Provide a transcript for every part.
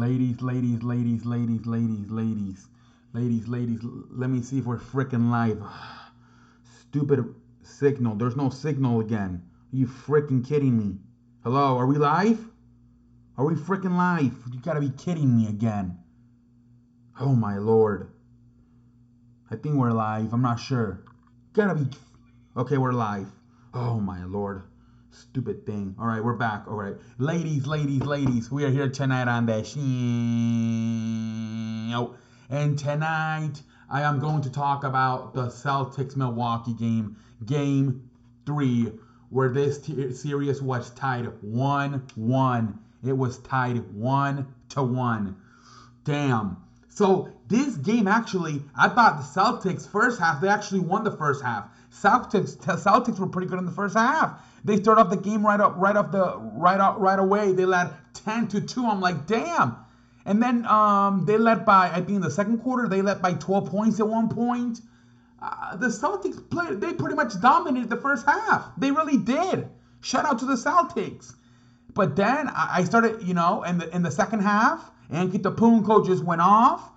Ladies, let me see if we're freaking live. Stupid signal. There's no signal again. Are you freaking kidding me? Hello, are we live? Are we freaking live? You gotta be kidding me again. Oh my lord. I think we're live. I'm not sure. Gotta be. Okay, we're live. Oh my lord. Stupid thing. All right, we're back. All right. Ladies, we are here tonight on the show. And tonight, I am going to talk about the Celtics-Milwaukee game 3, where this series was tied 1-1. It was tied 1-1. Damn. So this game actually, I thought the Celtics first half, they actually won the first half. Celtics were pretty good in the first half. They started off the game right away. They led 10-2. I'm like, damn. And then they led by, I think in the second quarter, they led by 12 points at one point. The Celtics they pretty much dominated the first half. They really did. Shout out to the Celtics. But then I started, in the second half, Antetokounmpo just went off.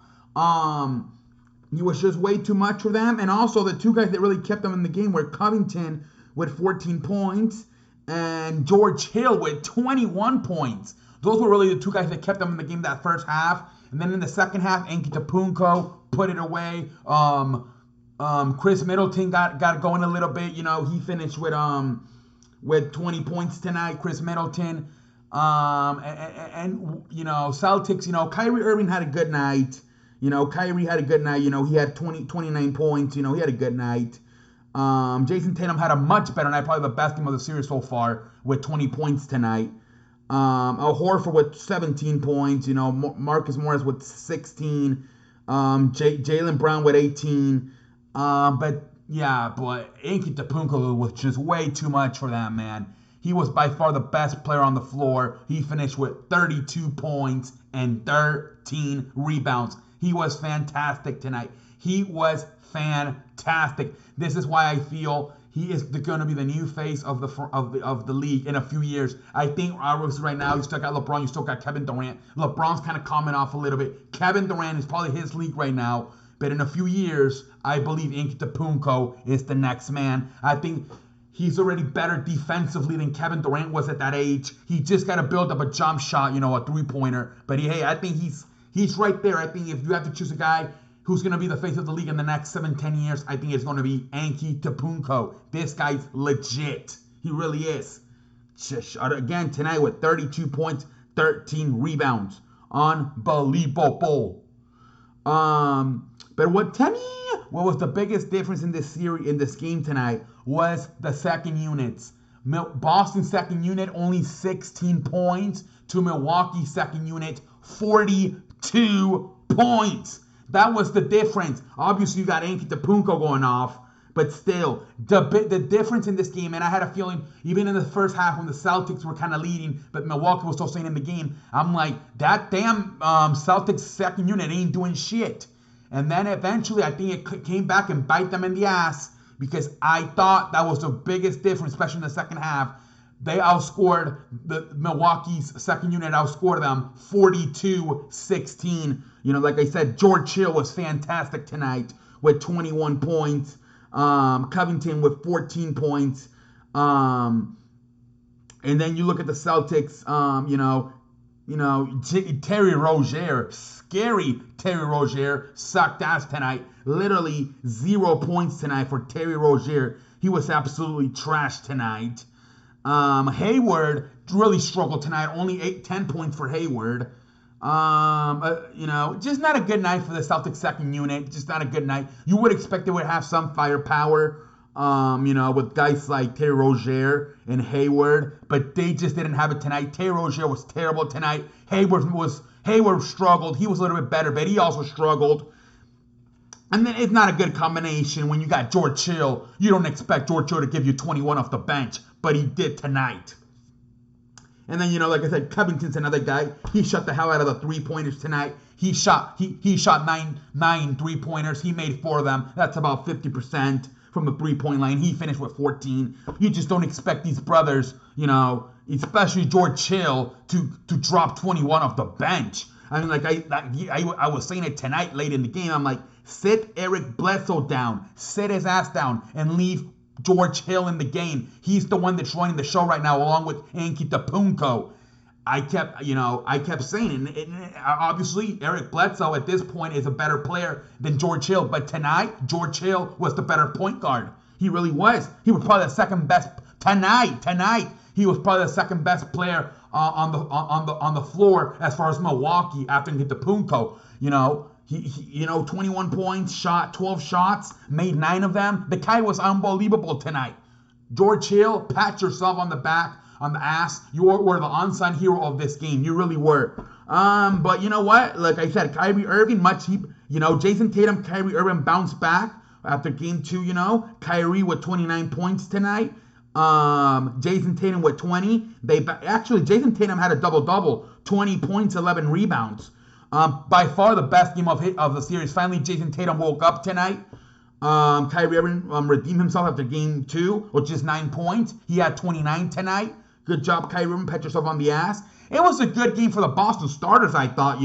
He was just way too much for them. And also the two guys that really kept them in the game were Covington with 14 points and George Hill with 21 points. Those were really the two guys that kept them in the game that first half. And then in the second half, Antetokounmpo put it away. Khris Middleton got going a little bit. He finished with 20 points tonight. Khris Middleton. Celtics, Kyrie Irving had a good night. Kyrie had a good night. He had 29 points. He had a good night. Jason Tatum had a much better night, probably the best game of the series so far, with 20 points tonight. Horford with 17 points. Marcus Morris with 16. Jaylen Brown with 18. But Antetokounmpo was just way too much for that man. He was by far the best player on the floor. He finished with 32 points and 13 rebounds. He was fantastic tonight. He was fantastic. This is why I feel he is going to be the new face of the league in a few years. I think obviously right now you still got LeBron, you still got Kevin Durant. LeBron's kind of coming off a little bit. Kevin Durant is probably his league right now, but in a few years, I believe Antetokounmpo is the next man. I think he's already better defensively than Kevin Durant was at that age. He just got to build up a jump shot, a three-pointer. But I think he's right there. I think if you have to choose a guy who's going to be the face of the league in the next 7-10 years, I think it's going to be Antetokounmpo. This guy's legit. He really is. Again, tonight with 32 points, 13 rebounds. Unbelievable. But what was the biggest difference in this game tonight was the second units. Boston's second unit only 16 points to Milwaukee's second unit 42 points. That was the difference. Obviously, you got Antetokounmpo going off, but still, the difference in this game, and I had a feeling, even in the first half when the Celtics were kind of leading, but Milwaukee was still staying in the game, I'm like, that damn Celtics second unit ain't doing shit. And then eventually, I think it came back and bite them in the ass, because I thought that was the biggest difference, especially in the second half. They outscored Milwaukee's second unit, outscored them 42-16. Like I said, George Hill was fantastic tonight with 21 points. Covington with 14 points. And then you look at the Celtics, Terry Rozier, scary Terry Rozier, sucked ass tonight. Literally 0 points tonight for Terry Rozier. He was absolutely trashed tonight. Hayward really struggled tonight. Only 10 points for Hayward. Just not a good night for the Celtics second unit. Just not a good night. You would expect they would have some firepower, with guys like Terry Rozier and Hayward, but they just didn't have it tonight. Terry Rozier was terrible tonight. Hayward struggled. He was a little bit better, but he also struggled. And then it's not a good combination when you got George Hill. You don't expect George Hill to give you 21 off the bench, but he did tonight. And then, like I said, Covington's another guy. He shot the hell out of the three-pointers tonight. He shot nine three-pointers. He made 4 of them. That's about 50% from the three-point line. He finished with 14. You just don't expect these brothers, especially George Hill, to drop 21 off the bench. I mean, like I was saying it tonight late in the game. I'm like, sit Eric Bledsoe down, sit his ass down, and leave George Hill in the game. He's the one that's running the show right now, along with Antetokounmpo. I kept saying, and obviously Eric Bledsoe at this point is a better player than George Hill. But tonight, George Hill was the better point guard. He really was. He was probably the second best tonight. He was probably the second best player on the floor as far as Milwaukee after Antetokounmpo. He 21 points, shot 12 shots, made 9 of them. The guy was unbelievable tonight. George Hill, pat yourself on the ass. You were the unsung hero of this game. You really were. But you know what? Like I said, Kyrie Irving, Jason Tatum, Kyrie Irving bounced back after game 2, Kyrie with 29 points tonight. Jason Tatum with 20. Jason Tatum had a double-double, 20 points, 11 rebounds. By far the best game of the series. Finally, Jason Tatum woke up tonight. Kyrie Irving redeemed himself after game 2, which is 9 points. He had 29 tonight. Good job, Kyrie Irving. Pat yourself on the ass. It was a good game for the Boston starters, I thought,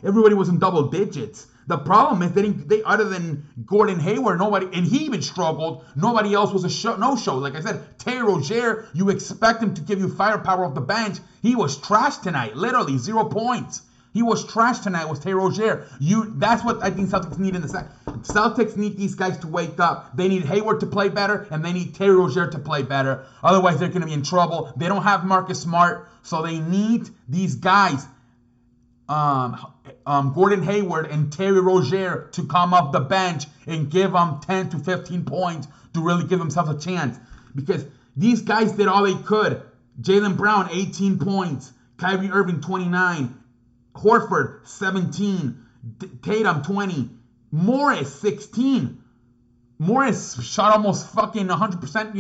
Everybody was in double digits. The problem is they other than Gordon Hayward, nobody, and he even struggled, nobody else was a no-show. Like I said, Terry Rozier, you expect him to give you firepower off the bench. He was trash tonight, literally 0 points. He was trash tonight with Terry Rozier. That's what I think Celtics need in the second. Celtics need these guys to wake up. They need Hayward to play better, and they need Terry Rozier to play better. Otherwise, they're going to be in trouble. They don't have Marcus Smart, so they need these guys, Gordon Hayward and Terry Rozier, to come off the bench and give them 10 to 15 points to really give themselves a chance. Because these guys did all they could. Jaylen Brown, 18 points. Kyrie Irving, 29. Horford, 17. Tatum, 20. Morris, 16. Morris shot almost fucking 100%.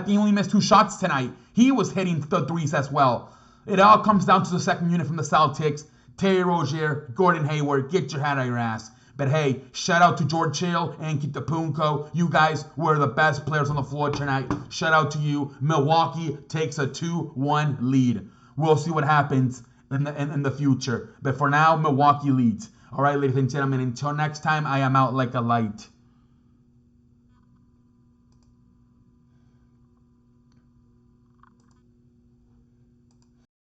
He only missed 2 shots tonight. He was hitting the threes as well. It all comes down to the second unit from the Celtics. Terry Rozier, Gordon Hayward, get your hat out of your ass. But hey, shout out to George Hill and Antetokounmpo. You guys were the best players on the floor tonight. Shout out to you. Milwaukee takes a 2-1 lead. We'll see what happens in the future. But for now, Milwaukee leads. All right, ladies and gentlemen, until next time, I am out like a light.